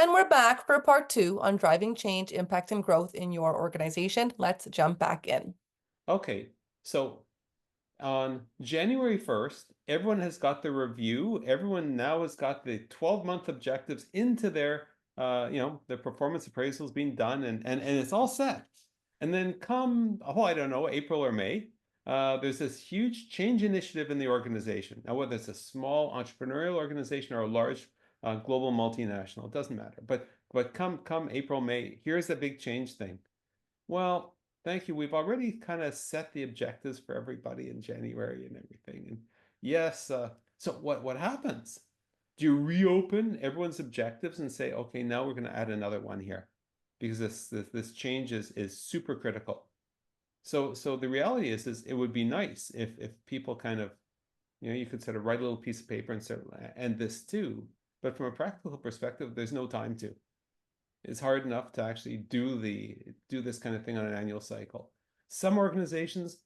And we're back for part 2 on driving change, impact, and growth in your organization. Let's jump back in. Okay, so on January 1st, everyone has got the review. Everyone now has got the 12-month objectives into their, their performance appraisals being done, and it's all set. And then come, I don't know, April or May, there's this huge change initiative in the organization. Now, whether it's a small entrepreneurial organization or a large global multinational, it doesn't matter. But come April, May, here's the big change thing. Well, thank you. We've already kind of set the objectives for everybody in January and everything. And yes, so what happens? Do you reopen everyone's objectives and say, okay, now we're going to add another one here because this change is super critical. So the reality is it would be nice if people kind of, you could sort of write a little piece of paper and sort of, and this too. But from a practical perspective, there's no time to. It's hard enough to actually do this kind of thing on an annual cycle. Some organizations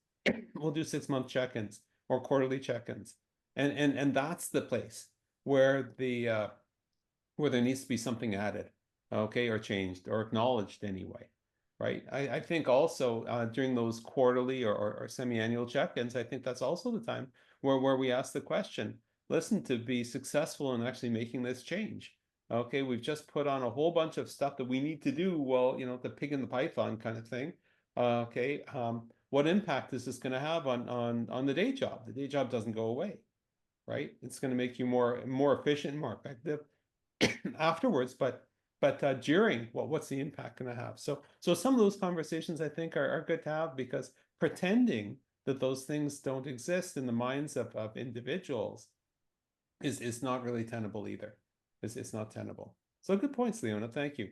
will do 6-month check-ins or quarterly check-ins, and that's the place where where there needs to be something added, okay, or changed or acknowledged anyway, right? I think also during those quarterly or semi-annual check-ins, I think that's also the time where we ask the question, listen, to be successful in actually making this change. Okay, we've just put on a whole bunch of stuff that we need to do. Well, the pig in the python kind of thing. Okay, what impact is this going to have on the day job? The day job doesn't go away, right? It's going to make you more efficient, more effective afterwards. But during, well, what's the impact going to have? So some of those conversations I think are good to have, because pretending that those things don't exist in the minds of individuals is not really tenable either. It's not tenable. So good points, Leona. Thank you.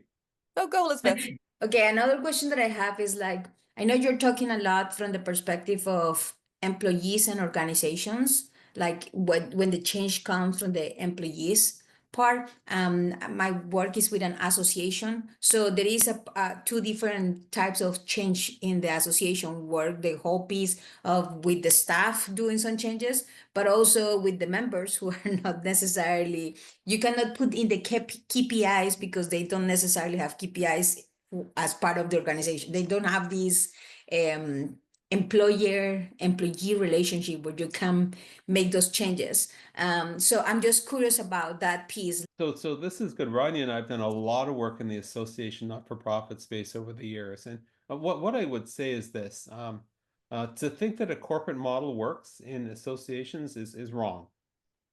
So go, Elizabeth. Okay, another question that I have is like, I know you're talking a lot from the perspective of employees and organizations, like when the change comes from the employees part. My work is with an association, so there is two different types of change in the association work. The whole piece of with the staff doing some changes, but also with the members who are not necessarily. You cannot put in the KPIs because they don't necessarily have KPIs as part of the organization. They don't have this employer-employee relationship where you can make those changes. So I'm just curious about that piece. So this is good. Rodney and I have done a lot of work in the association not-for-profit space over the years. And what I would say is this, to think that a corporate model works in associations is wrong.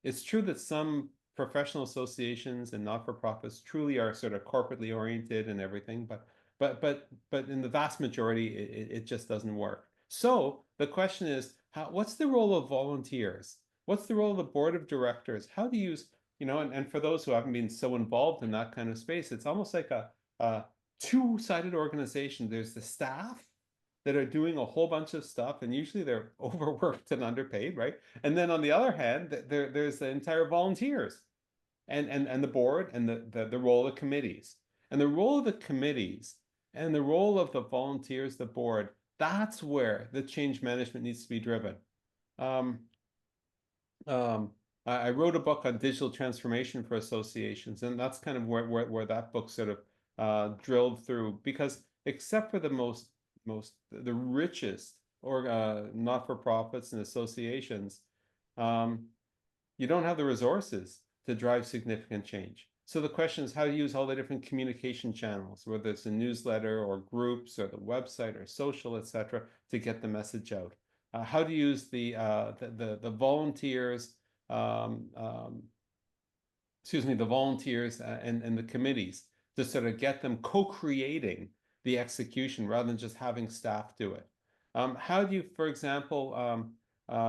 It's true that some professional associations and not-for-profits truly are sort of corporately oriented and everything, but in the vast majority, it just doesn't work. So the question is, what's the role of volunteers? What's the role of the board of directors? How do you use, and for those who haven't been so involved in that kind of space, it's almost like a two-sided organization. There's the staff that are doing a whole bunch of stuff, and usually they're overworked and underpaid, right? And then on the other hand, there's the entire volunteers and the board and the role of committees. And the role of the committees and the role of the volunteers, the board, that's where the change management needs to be driven. I wrote a book on digital transformation for associations, and that's kind of where that book sort of drilled through, because except for the richest or not-for-profits and associations, you don't have the resources to drive significant change. So the question is how to use all the different communication channels, whether it's a newsletter or groups or the website or social, etc., to get the message out. How to use the volunteers, the volunteers and the committees to sort of get them co-creating the execution rather than just having staff do it. How do you, for example,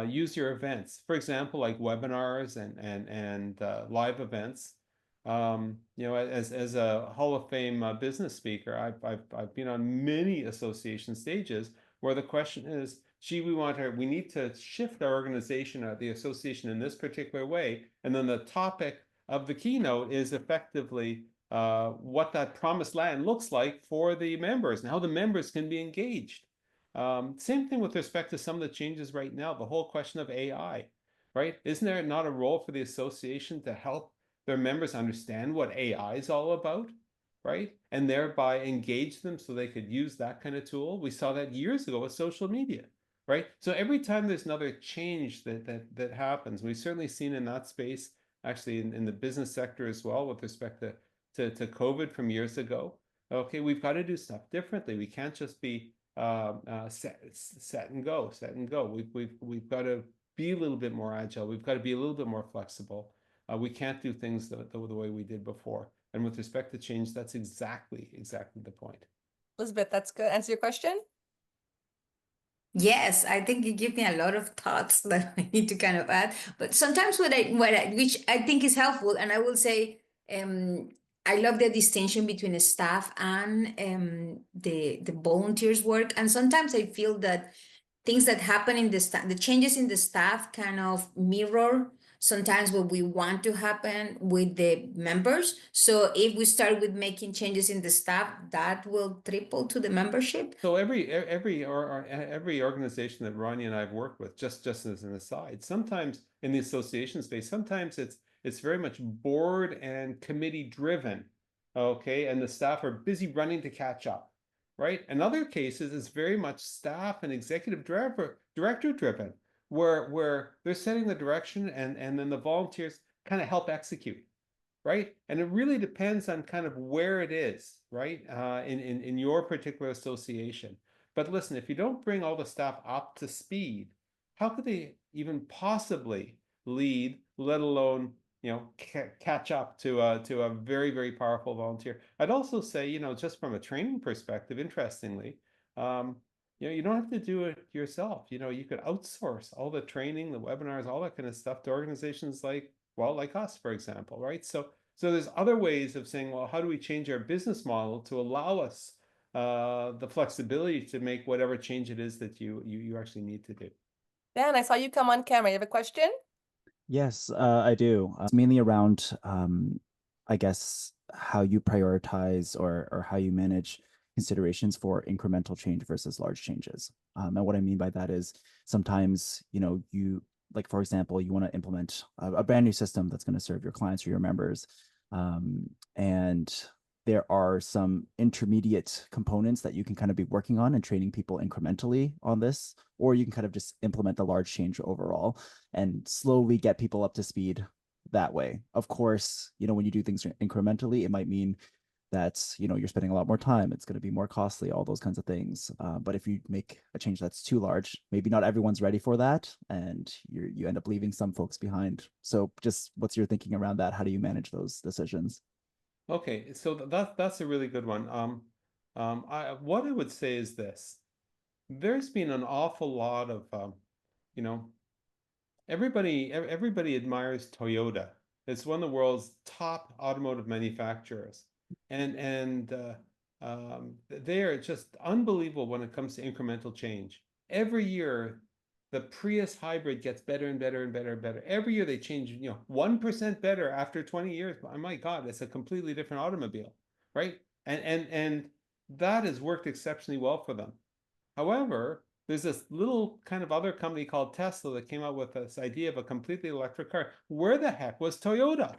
use your events? For example, like webinars and live events. As a Hall of Fame business speaker, I've been on many association stages where the question is, gee, we need to shift our organization or the association in this particular way, and then the topic of the keynote is effectively what that promised land looks like for the members and how the members can be engaged. Same thing with respect to some of the changes right now, the whole question of AI, right? Isn't there not a role for the association to help their members understand what AI is all about, right? And thereby engage them so they could use that kind of tool. We saw that years ago with social media, right? So every time there's another change that happens, we've certainly seen in that space, actually in the business sector as well, with respect to COVID from years ago. Okay, we've got to do stuff differently. We can't just be set and go. We've got to be a little bit more agile. We've got to be a little bit more flexible. We can't do things the way we did before. And with respect to change, that's exactly the point. Elizabeth, that's good. Answer your question? Yes, I think you give me a lot of thoughts that I need to kind of add. But sometimes which I think is helpful, and I will say, I love the distinction between the staff and the volunteers work. And sometimes I feel that things that happen in the staff, the changes in the staff kind of mirror sometimes what we want to happen with the members. So if we start with making changes in the staff, that will triple to the membership. So every organization that Ronnie and I have worked with, just as an aside, sometimes in the association space, sometimes it's very much board and committee driven, okay, and the staff are busy running to catch up, right? In other cases, it's very much staff and executive director driven, where they're setting the direction and then the volunteers kind of help execute. Right, and it really depends on kind of where it is, right, in your particular association. But listen, if you don't bring all the staff up to speed, how could they even possibly lead, let alone catch up to a very powerful volunteer? I'd also say, just from a training perspective, interestingly, you don't have to do it yourself. You could outsource all the training, the webinars, all that kind of stuff to organizations like us, for example, right? So there's other ways of saying, well, how do we change our business model to allow us the flexibility to make whatever change it is that you actually need to do? Dan, I saw you come on camera. You have a question? Yes, I do. It's mainly around, I guess, how you prioritize or how you manage considerations for incremental change versus large changes. And what I mean by that is sometimes, you, like, for example, you want to implement a brand new system that's going to serve your clients or your members. And there are some intermediate components that you can kind of be working on and training people incrementally on this, or you can kind of just implement the large change overall and slowly get people up to speed that way. Of course, when you do things incrementally, it might mean that, you're spending a lot more time. It's going to be more costly, all those kinds of things. But if you make a change that's too large, maybe not everyone's ready for that, and you end up leaving some folks behind. So just what's your thinking around that? How do you manage those decisions? Okay, so that's a really good one. What I would say is this: there's been an awful lot of, everybody admires Toyota. It's one of the world's top automotive manufacturers, and they are just unbelievable when it comes to incremental change. Every year, the Prius hybrid gets better and better and better and better. Every year they change, 1% better after 20 years. Oh my God, it's a completely different automobile, right? And that has worked exceptionally well for them. However, there's this little kind of other company called Tesla that came out with this idea of a completely electric car. Where the heck was Toyota?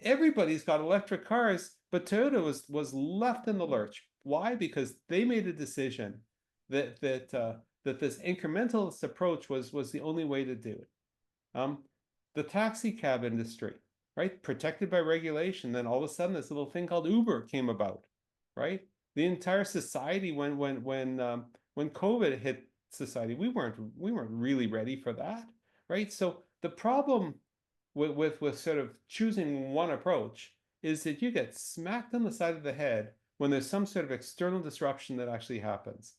Everybody's got electric cars, but Toyota was left in the lurch. Why? Because they made a decision that this incrementalist approach was the only way to do it. The taxi cab industry, right, protected by regulation. Then all of a sudden, this little thing called Uber came about, right? The entire society, when COVID hit society, we weren't really ready for that, right? So the problem with sort of choosing one approach is that you get smacked on the side of the head when there's some sort of external disruption that actually happens,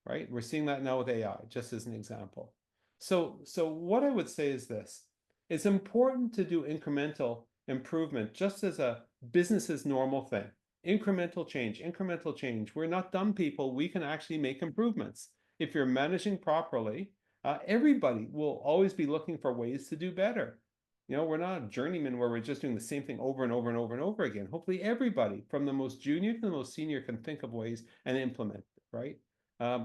right? We're seeing that now with AI, just as an example. So what I would say is this: it's important to do incremental improvement just as a business as normal thing. Incremental change. We're not dumb people. We can actually make improvements. If you're managing properly, everybody will always be looking for ways to do better. We're not a journeyman where we're just doing the same thing over and over and over and over again. Hopefully everybody, from the most junior to the most senior, can think of ways and implement it, right?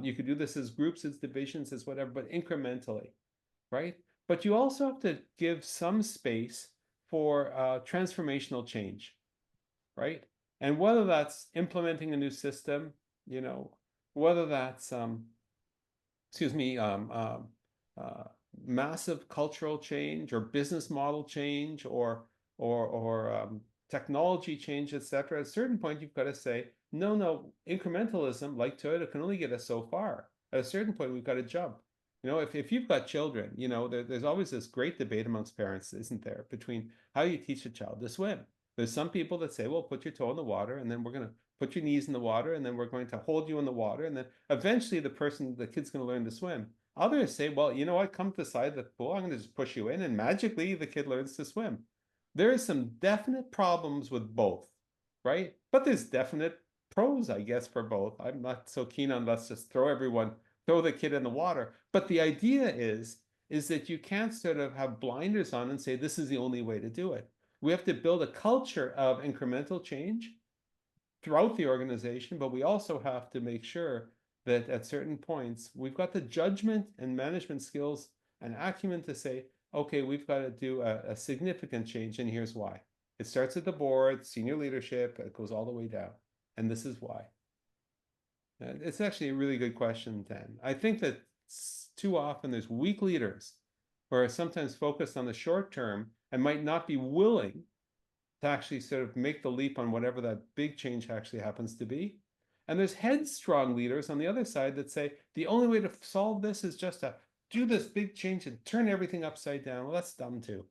You could do this as groups, as divisions, as whatever, but incrementally, right? But you also have to give some space for transformational change, right? And whether that's implementing a new system, you know, whether that's excuse me, massive cultural change or business model change or technology change, etc. At a certain point, you've got to say, no, incrementalism, like Toyota, can only get us so far. At a certain point, we've got to jump. You know, if you've got children, you know, there's always this great debate amongst parents, isn't there, between how you teach a child to swim. There's some people that say, well, put your toe in the water, and then we're going to put your knees in the water, and then we're going to hold you in the water, and then eventually the kid's going to learn to swim. Others say, well, you know what, come to the side of the pool, I'm going to just push you in, and magically the kid learns to swim. There are some definite problems with both, right? But there's definite pros, I guess, for both. I'm not so keen on let's just throw the kid in the water. But the idea is that you can't sort of have blinders on and say this is the only way to do it. We have to build a culture of incremental change throughout the organization, but we also have to make sure that at certain points, we've got the judgment and management skills and acumen to say, okay, we've got to do a significant change, and here's why. It starts at the board, senior leadership, it goes all the way down, and this is why. It's actually a really good question, Dan. I think that too often there's weak leaders who are sometimes focused on the short term and might not be willing to actually sort of make the leap on whatever that big change actually happens to be. And there's headstrong leaders on the other side that say, the only way to solve this is just to do this big change and turn everything upside down. Well, that's dumb too,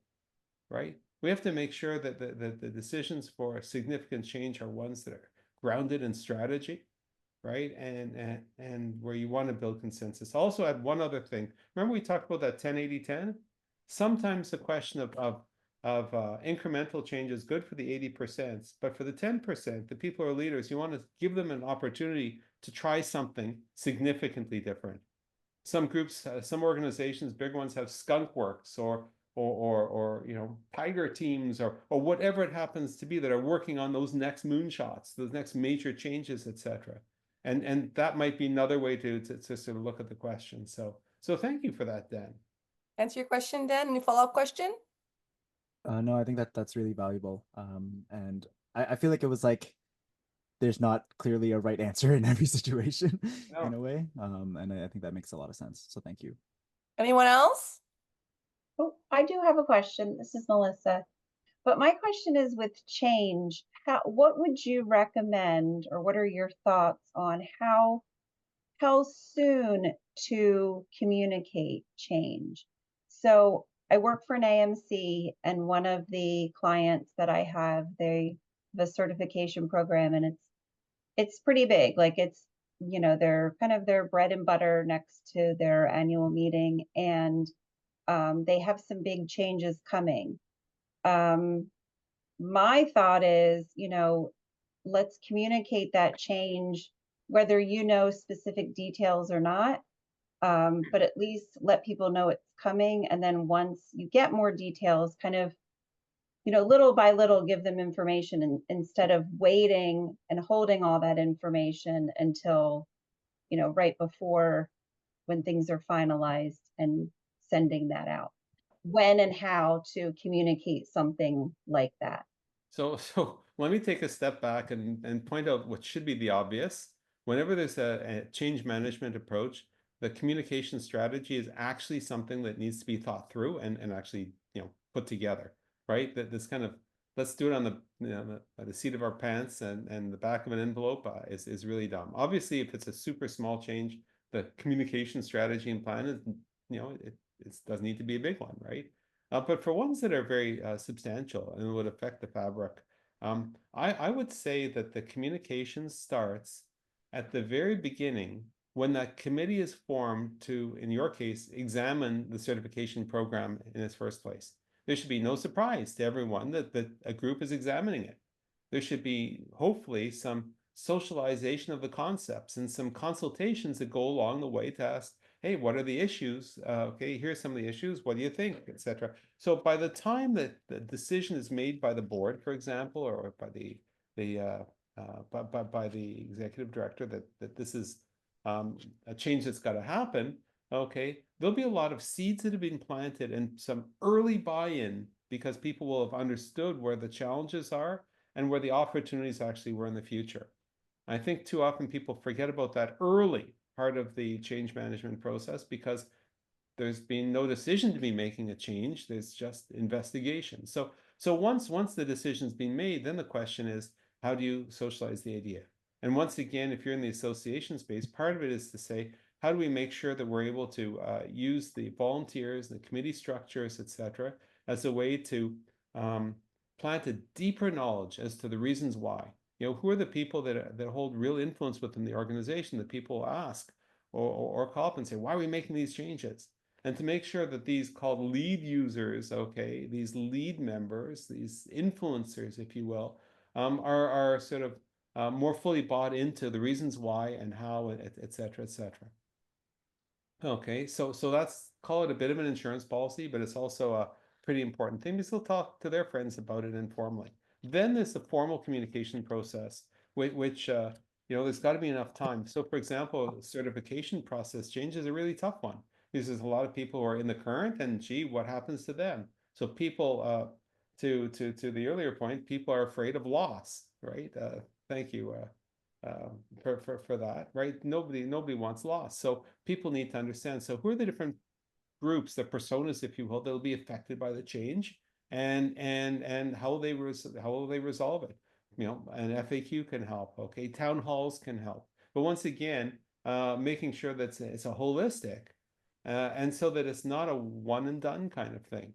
right? We have to make sure that the decisions for significant change are ones that are grounded in strategy, right? And where you want to build consensus. I'll also add one other thing. Remember we talked about that 10-80-10? Sometimes the question of incremental change is good for the 80%, but for the 10%, the people who are leaders, you want to give them an opportunity to try something significantly different. Some groups, some organizations, big ones have skunk works or you know, tiger teams or whatever it happens to be that are working on those next moonshots, those next major changes, etc. And that might be another way to sort of look at the question. So thank you for that, Dan. Answer your question, Dan? Any follow-up question? No, I think that's really valuable. And I feel like it was like there's not clearly a right answer in every situation in a way. And I think that makes a lot of sense. So thank you. Anyone else? Oh, I do have a question. This is Melissa. But my question is with change, what would you recommend, or what are your thoughts on how soon to communicate change? So I work for an AMC, and one of the clients that I have, they have a certification program, and it's pretty big. Like it's, you know, they're kind of their bread and butter next to their annual meeting, and they have some big changes coming. My thought is, you know, let's communicate that change, whether you know specific details or not, but at least let people know it's coming. And then once you get more details, kind of, you know, little by little, give them information, and instead of waiting and holding all that information until, you know, right before when things are finalized and sending that out. When and how to communicate something like that. So let me take a step back and point out what should be the obvious. Whenever there's a change management approach, the communication strategy is actually something that needs to be thought through and actually, you know, put together, right? That this kind of, let's do it on the, you know, the seat of our pants and the back of an envelope is really dumb. Obviously, if it's a super small change, the communication strategy and plan is, you know, it does need to be a big one, right? But for ones that are very substantial and would affect the fabric, I would say that the communication starts at the very beginning when that committee is formed to, in your case, examine the certification program in its first place. There should be no surprise to everyone that a group is examining it. There should be, hopefully, some socialization of the concepts and some consultations that go along the way to ask, hey, what are the issues? Okay, here's some of the issues. What do you think, etc. So by the time that the decision is made by the board, for example, or by the executive director that this is a change that's got to happen, okay, there'll be a lot of seeds that have been planted and some early buy-in because people will have understood where the challenges are and where the opportunities actually were in the future. I think too often people forget about that early part of the change management process because there's been no decision to be making a change. There's just investigation. So once the decision's been made, then the question is, how do you socialize the idea? And once again, if you're in the association space, part of it is to say, how do we make sure that we're able to use the volunteers, the committee structures, etc., as a way to plant a deeper knowledge as to the reasons why. You know, who are the people that hold real influence within the organization that people ask or call up and say, why are we making these changes? And to make sure that these called lead users, okay, these lead members, these influencers, if you will, are sort of more fully bought into the reasons why and how, et cetera, et cetera. Okay, so that's, call it a bit of an insurance policy, but it's also a pretty important thing because they'll talk to their friends about it informally. Then there's the formal communication process, which you know, there's got to be enough time. So for example, the certification process change is a really tough one because there's a lot of people who are in the current and gee, what happens to them? So people, to the earlier point, people are afraid of loss, right? Thank you. For that, right? Nobody wants loss. So people need to understand. So who are the different groups, the personas, if you will, that will be affected by the change, and how will they resolve it? You know, an FAQ can help. Okay, town halls can help. But once again, making sure that it's a holistic, and so that it's not a one and done kind of thing,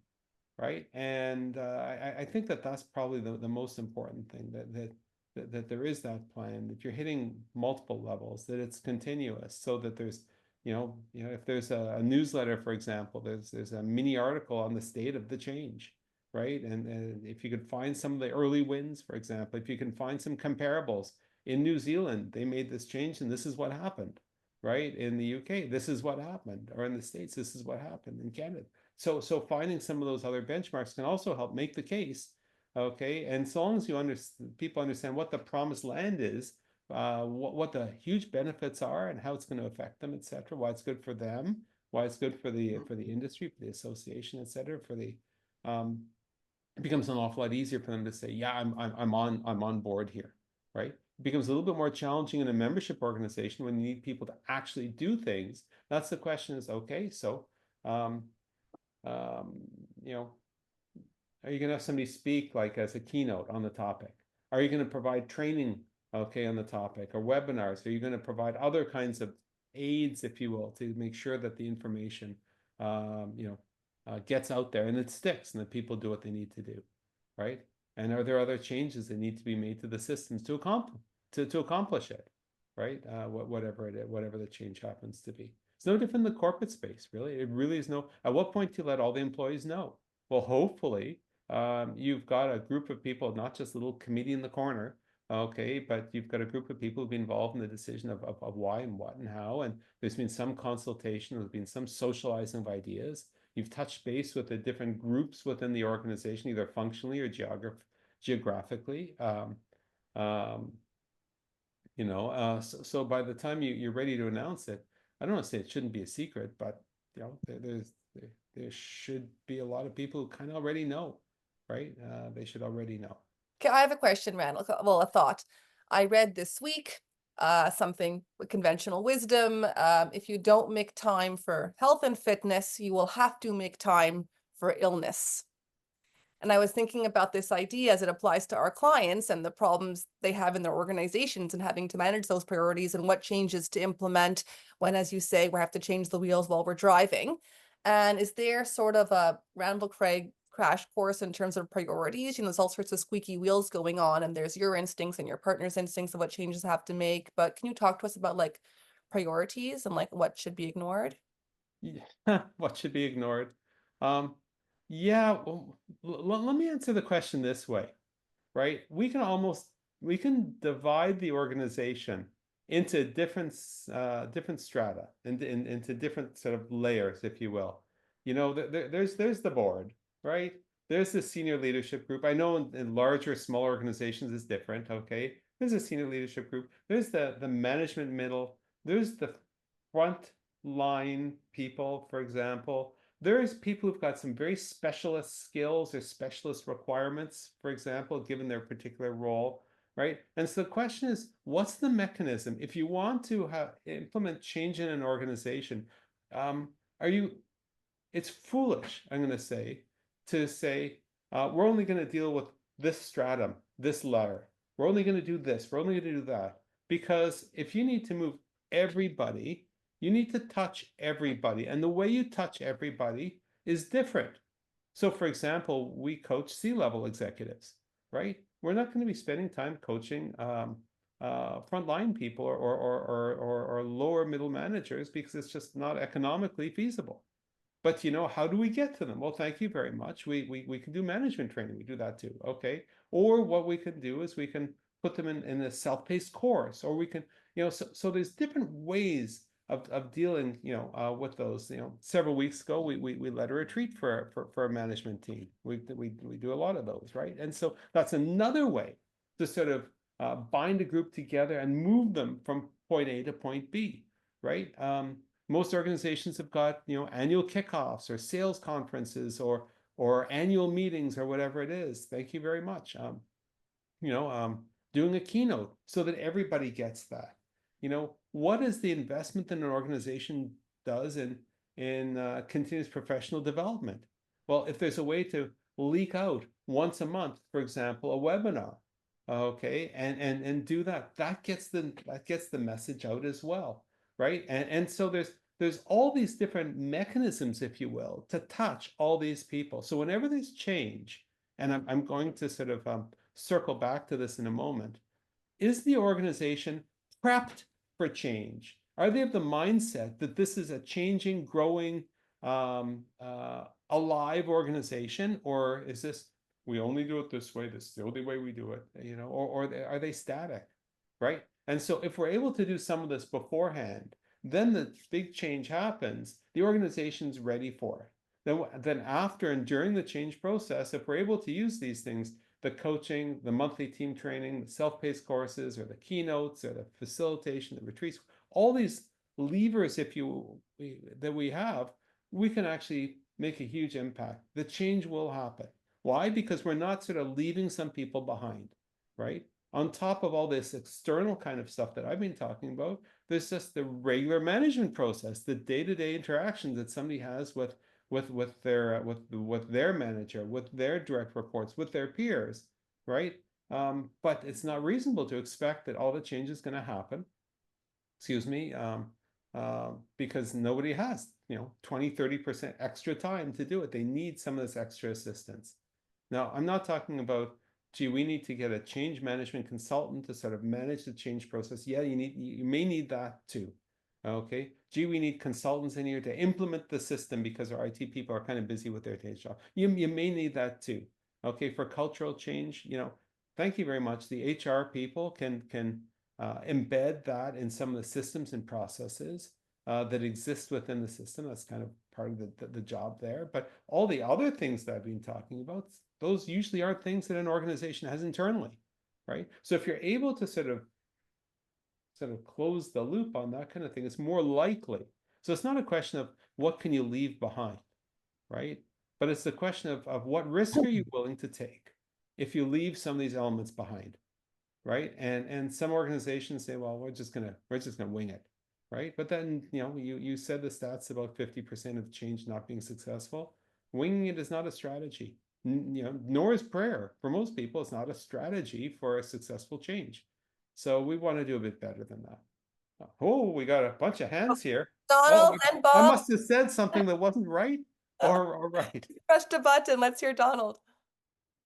right? And I think that that's probably the most important thing, that there is that plan, that you're hitting multiple levels, that it's continuous, so that there's, you know, if there's a newsletter, for example, there's a mini article on the state of the change, right? And if you could find some of the early wins, for example, if you can find some comparables, in New Zealand, they made this change and this is what happened, right? In the UK, this is what happened, or in the States, this is what happened, in Canada. So finding some of those other benchmarks can also help make the case, okay? And so long as people understand what the promised land is, what the huge benefits are and how it's going to affect them, et cetera, why it's good for them, why it's good for the industry, for the association, et cetera, it becomes an awful lot easier for them to say, yeah, I'm on board here, right? It becomes a little bit more challenging in a membership organization when you need people to actually do things. That's the question is, okay, so you know, are you going to have somebody speak like as a keynote on the topic? Are you going to provide training, okay, on the topic, or webinars? Are you going to provide other kinds of aids, if you will, to make sure that the information, you know, gets out there and it sticks and that people do what they need to do, right? And are there other changes that need to be made to the systems to accomplish it, right? Whatever the change happens to be. It's no different in the corporate space, really. It really is no. At what point do you let all the employees know? Well, hopefully, you've got a group of people, not just a little committee in the corner, okay, but you've got a group of people who've been involved in the decision of why and what and how, and there's been some consultation, there's been some socializing of ideas. You've touched base with the different groups within the organization, either functionally or geographically. You know, so by the time you're ready to announce it, I don't want to say it shouldn't be a secret, but you know, there should be a lot of people who kind of already know, right? They should already know. Okay, I have a question, Randall. Well, a thought. I read this week something with conventional wisdom. If you don't make time for health and fitness, you will have to make time for illness. And I was thinking about this idea as it applies to our clients and the problems they have in their organizations and having to manage those priorities and what changes to implement when, as you say, we have to change the wheels while we're driving. And is there sort of a Randall Craig crash course in terms of priorities? You know, there's all sorts of squeaky wheels going on, and there's your instincts and your partner's instincts of what changes have to make. But can you talk to us about like priorities and like what should be ignored? Yeah, what should be ignored? Yeah, well, let me answer the question this way, right? We can divide the organization into different strata and into different sort of layers, if you will. You know, there's the board, right? There's the senior leadership group. I know in larger, small organizations it's different, okay? There's a senior leadership group. There's the management middle. There's the front line people, for example. there's people who've got some very specialist skills or specialist requirements, for example, given their particular role, right? And so the question is, what's the mechanism? If you want to implement change in an organization, it's foolish, I'm going to say, we're only going to deal with this stratum, this letter. We're only going to do this. We're only going to do that. Because if you need to move everybody, you need to touch everybody. And the way you touch everybody is different. So for example, we coach C-level executives, right? We're not going to be spending time coaching frontline people or lower middle managers because it's just not economically feasible. But how do we get to them? Well, thank you very much. We can do management training. We do that too. Okay. Or what we can do is we can put them in a self-paced course, or we can, so there's different ways of dealing, with those. Several weeks ago, we led a retreat for a management team. We do a lot of those, right? And so that's another way to sort of bind a group together and move them from point A to point B, right? Most organizations have got, annual kickoffs or sales conferences or annual meetings or whatever it is. Thank you very much. Doing a keynote so that everybody gets that. What is the investment that an organization does in continuous professional development? Well, if there's a way to leak out once a month, for example, a webinar, okay, and do that gets the message out as well, right? And so there's all these different mechanisms, if you will, to touch all these people. So whenever there's change, and I'm going to sort of circle back to this in a moment, is the organization prepped for change? Are they of the mindset that this is a changing, growing, alive organization, or is this, we only do it this way, this is the only way we do it, or are they static, right? And so if we're able to do some of this beforehand, then the big change happens, the organization's ready for it. Then after and during the change process, if we're able to use these things, the coaching, the monthly team training, the self-paced courses, or the keynotes, or the facilitation, the retreats, all these levers, that we have, we can actually make a huge impact. The change will happen. Why? Because we're not sort of leaving some people behind, right? On top of all this external kind of stuff that I've been talking about, there's just the regular management process, the day-to-day interactions that somebody has with their manager, with their direct reports, with their peers, right? But it's not reasonable to expect that all the change is going to happen, because nobody has 20-30% extra time to do it. They need some of this extra assistance. Now, I'm not talking about, gee, we need to get a change management consultant to sort of manage the change process. Yeah, you may need that too. Okay, gee, we need consultants in here to implement the system because our IT people are kind of busy with their day job. You may need that too. Okay, for cultural change, thank you very much. The HR people can embed that in some of the systems and processes that exist within the system. That's kind of part of the job there. But all the other things that I've been talking about, those usually aren't things that an organization has internally, right? So if you're able to sort of close the loop on that kind of thing, it's more likely. So it's not a question of what can you leave behind, right? But it's the question of what risk are you willing to take if you leave some of these elements behind, right? And some organizations say, well, we're just gonna wing it, right? But then you said the stats about 50% of change not being successful. Winging it is not a strategy. Nor is prayer. For most people, it's not a strategy for a successful change. So we want to do a bit better than that. Oh, we got a bunch of hands here. Donald and I Bob must have said something that wasn't right or right. pressed a button. Let's hear Donald.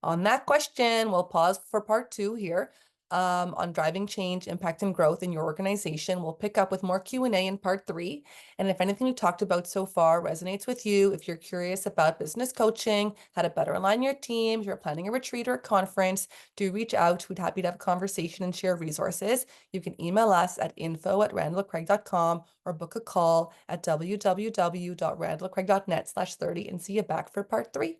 On that question, we'll pause for part 2 here. On driving change, impact, and growth in your organization. We'll pick up with more Q&A in part 3. And if anything we've talked about so far resonates with you, if you're curious about business coaching, how to better align your team, if you're planning a retreat or a conference, do reach out. We'd be happy to have a conversation and share resources. You can email us at info@randallcraig.com or book a call at www.randallcraig.net/30 and see you back for part 3.